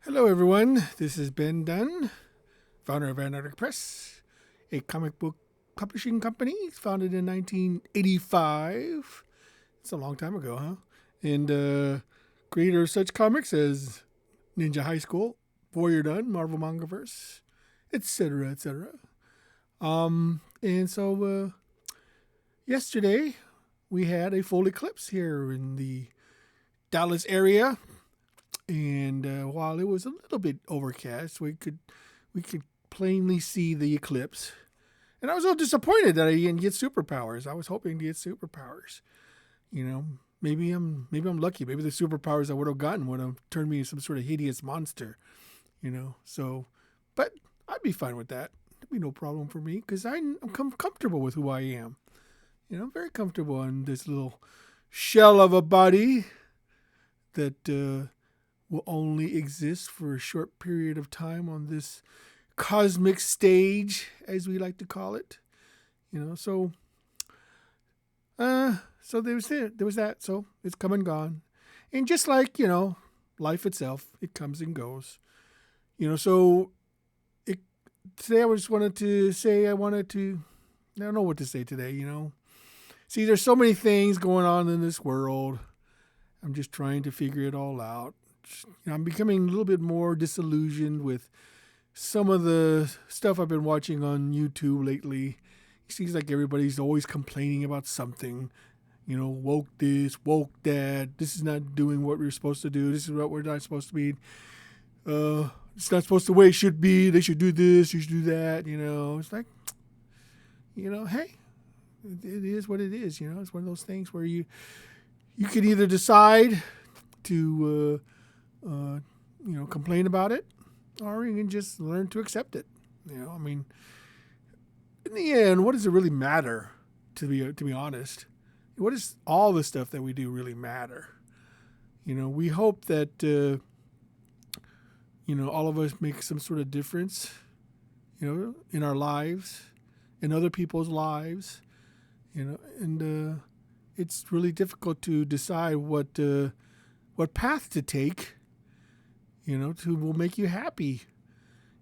Hello, everyone. This is Ben Dunn, founder of Anarchic Press, a comic book publishing company founded in 1985. It's a long time ago, huh? And creator of such comics as Ninja High School, Warrior Dunn, Marvel Mangaverse, etc., etc. And so yesterday we had a full eclipse here in the Dallas area. And while it was a little bit overcast, we could plainly see the eclipse. And I was a little disappointed that I didn't get superpowers. I was hoping to get superpowers. Maybe I'm lucky. Maybe the superpowers I would have gotten would have turned me into some sort of hideous monster. But I'd be fine with that. It'd be no problem for me because I'm comfortable with who I am. I'm very comfortable in this little shell of a body that will only exist for a short period of time on this cosmic stage, as we like to call it. So there was that. So it's come and gone, and just like life itself, it comes and goes. So today I just wanted to say I don't know what to say today. See, there's so many things going on in this world. I'm just trying to figure it all out. I'm becoming a little bit more disillusioned with some of the stuff I've been watching on YouTube lately. It seems like everybody's always complaining about something. Woke this, woke that. This is not doing what we're supposed to do. This is what we're not supposed to be. It's not supposed to the way it should be. They should do this. You should do that. It's like, hey, it is what it is. It's one of those things where you could either decide to complain about it, or you can just learn to accept it. In the end, what does it really matter? To be honest, what does all the stuff that we do really matter? We hope that all of us make some sort of difference, in our lives, in other people's lives, and it's really difficult to decide what path to take. Will make you happy.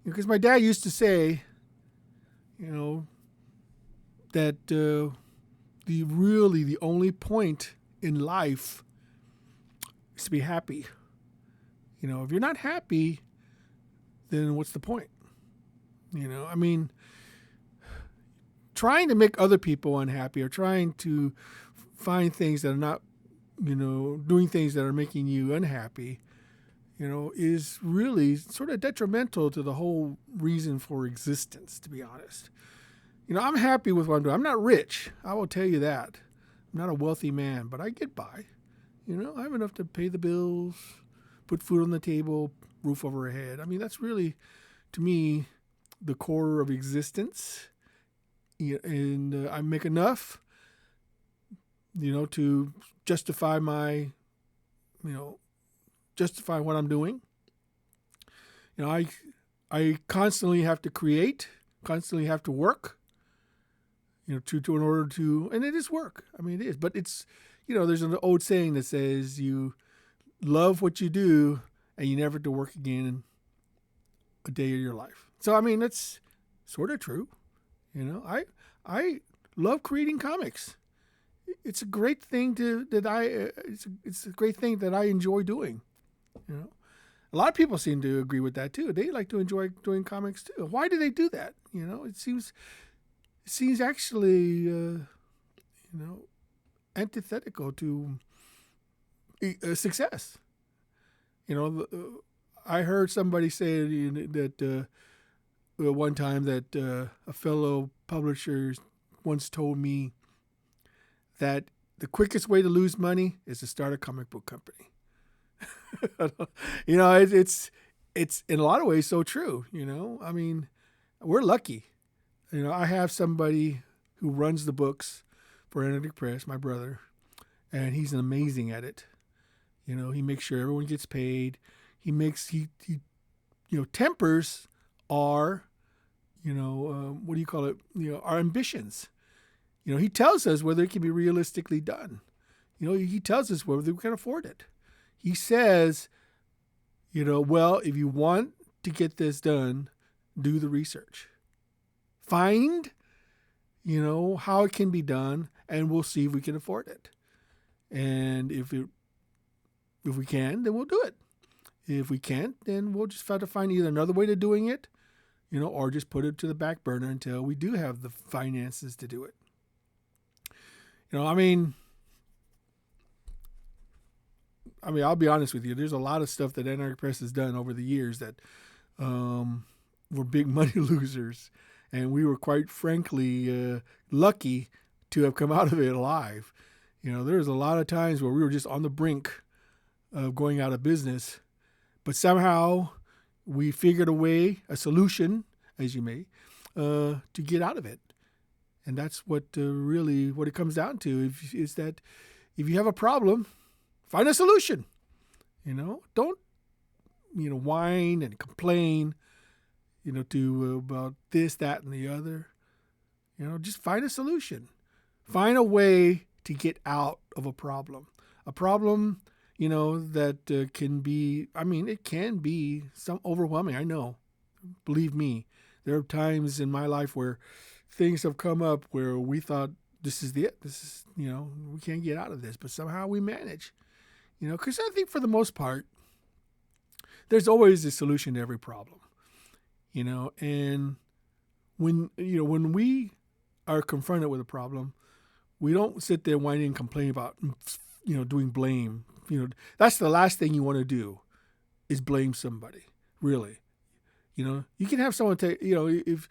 Because my dad used to say, that the only point in life is to be happy. If you're not happy, then what's the point? Trying to make other people unhappy or trying to find things that are not, doing things that are making you unhappy, is really sort of detrimental to the whole reason for existence, to be honest. I'm happy with what I'm doing. I'm not rich. I will tell you that. I'm not a wealthy man, but I get by. I have enough to pay the bills, put food on the table, roof over our head. That's really, to me, the core of existence. And I make enough, to justify my, justify what I'm doing. I constantly have to create, constantly have to work, to in order to, and it is work. It is, but it's, there's an old saying that says you love what you do and you never have to work again a day of your life. So, that's sort of true. I love creating comics. It's a great thing it's a great thing that I enjoy doing. A lot of people seem to agree with that too. They like to enjoy doing comics too. Why do they do that? It seems actually, antithetical to success. I heard somebody say that one time that a fellow publisher once told me that the quickest way to lose money is to start a comic book company. It's in a lot of ways so true. We're lucky. I have somebody who runs the books for Anarchic Press, my brother, and he's amazing at it. He makes sure everyone gets paid. He tempers our, what do you call it? Our ambitions. He tells us whether it can be realistically done. He tells us whether we can afford it. He says, Well, if you want to get this done, do the research. Find, how it can be done, and we'll see if we can afford it. And if we can, then we'll do it. If we can't, then we'll just try to find either another way to doing it, or just put it to the back burner until we do have the finances to do it. I'll be honest with you. There's a lot of stuff that Anarchy Press has done over the years that were big money losers. And we were quite frankly lucky to have come out of it alive. There's a lot of times where we were just on the brink of going out of business. But somehow we figured a solution, as you may, to get out of it. And that's what really what it comes down to is that if you have a problem, find a solution. Don't whine and complain. About this, that, and the other. Just find a solution. Find a way to get out of a problem. A problem, that can be. It can be some overwhelming. I know. Believe me, there are times in my life where things have come up where we thought this is it. This is, we can't get out of this, but somehow we manage. Because I think for the most part, there's always a solution to every problem. And when we are confronted with a problem, we don't sit there whining and complaining about, doing blame. That's the last thing you want to do is blame somebody, really. You can have someone take, if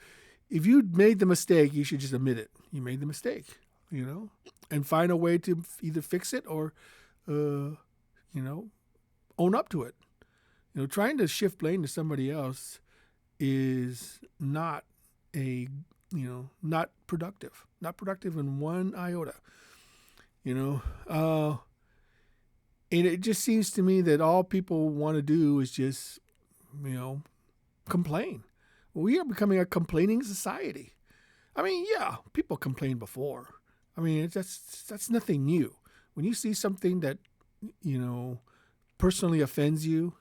you made the mistake, you should just admit it. You made the mistake, and find a way to either fix it or, own up to it. Trying to shift blame to somebody else is not not productive. Not productive in one iota. And it just seems to me that all people want to do is just, complain. We are becoming a complaining society. Yeah, people complained before. That's nothing new. When you see something that, personally offends you,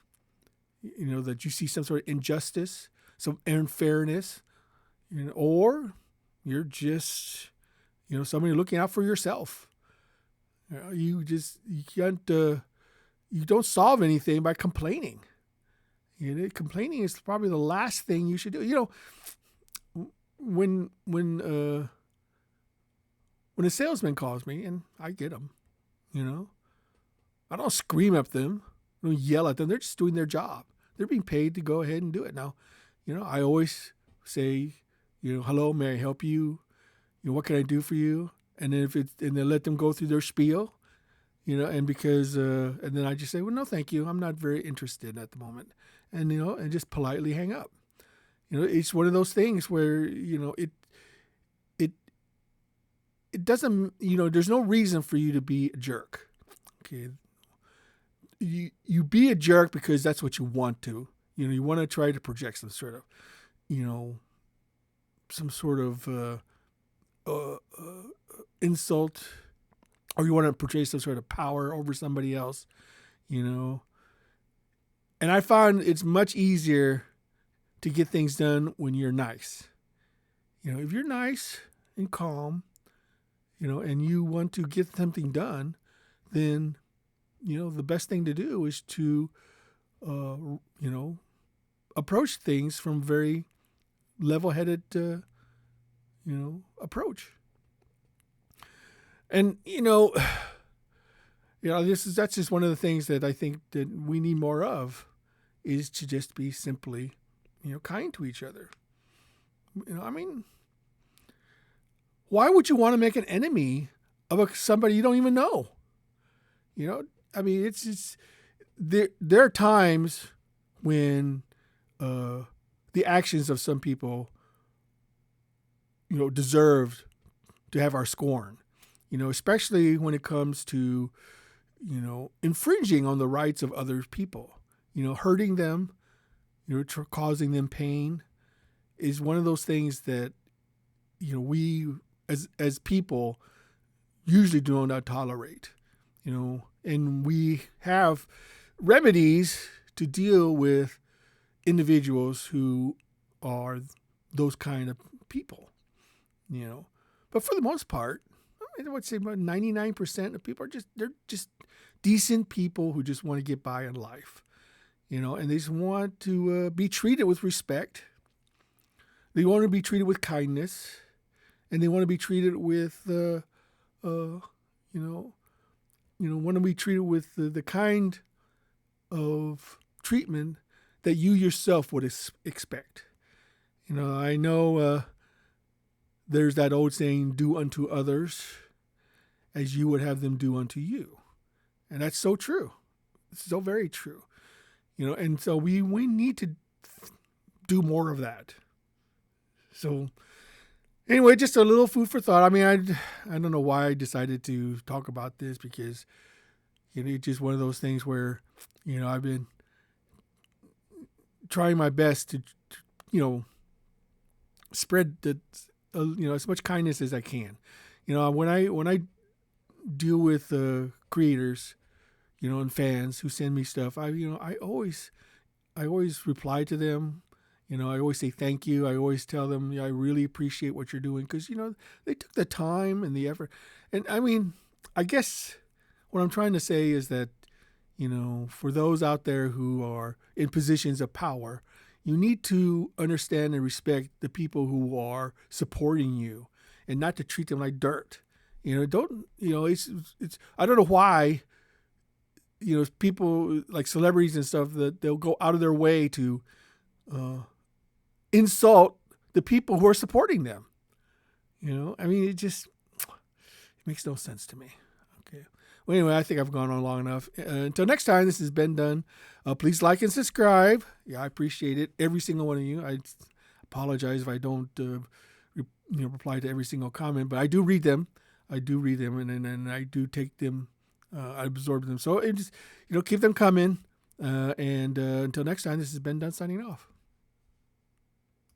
that you see some sort of injustice, some unfairness, or you're just, somebody looking out for yourself. You can't, you don't solve anything by complaining. Complaining is probably the last thing you should do. When a salesman calls me, and I get them, I don't scream at them, I don't yell at them. They're just doing their job. They're being paid to go ahead and do it. Now, I always say, hello, may I help you? What can I do for you? And then and then let them go through their spiel, and because, and then I just say, well, no, thank you. I'm not very interested at the moment. And, and just politely hang up. It's one of those things where, it doesn't, there's no reason for you to be a jerk. Okay. You be a jerk because that's what you want to. You want to try to project some sort of, insult, or you want to portray some sort of power over somebody else, And I find it's much easier to get things done when you're nice. If you're nice and calm, and you want to get something done, then, the best thing to do is to, approach things from very level-headed, approach. And, that's just one of the things that I think that we need more of, is to just be simply, kind to each other. Why would you want to make an enemy of somebody you don't even know? It's just, there are times when the actions of some people, deserve to have our scorn, especially when it comes to, infringing on the rights of other people, hurting them, causing them pain is one of those things that, we as people usually do not tolerate, and we have remedies to deal with individuals who are those kind of people, you know. But for the most part, I would say about 99% of people they're just decent people who just want to get by in life, you know, and they just want to be treated with respect. They want to be treated with kindness, and they want to be treated with, want to be treated with the kind of treatment that you yourself would expect. You know, I know there's that old saying, "Do unto others as you would have them do unto you," and that's so true. It's so very true. You know, and so we need to do more of that. So anyway, just a little food for thought. I mean, I don't know why I decided to talk about this, because, you know, it's just one of those things where, you know, I've been trying my best to you know, spread the, as much kindness as I can. You know, when I deal with creators, you know, and fans who send me stuff, I always reply to them. You know, I always say thank you. I always tell them, I really appreciate what you're doing, because, you know, they took the time and the effort. And I mean, I guess what I'm trying to say is that, you know, for those out there who are in positions of power, you need to understand and respect the people who are supporting you, and not to treat them like dirt. You know, it's I don't know why, you know, people like celebrities and stuff, that they'll go out of their way to insult the people who are supporting them. You know, I mean, it makes no sense to me. Okay. Well, anyway, I think I've gone on long enough. Until next time, this has been done. Please like and subscribe. Yeah, I appreciate it. Every single one of you. I apologize if I don't, reply to every single comment, but I do read them. And I do take them. I absorb them. So it just, keep them coming. And until next time, this has been done signing off.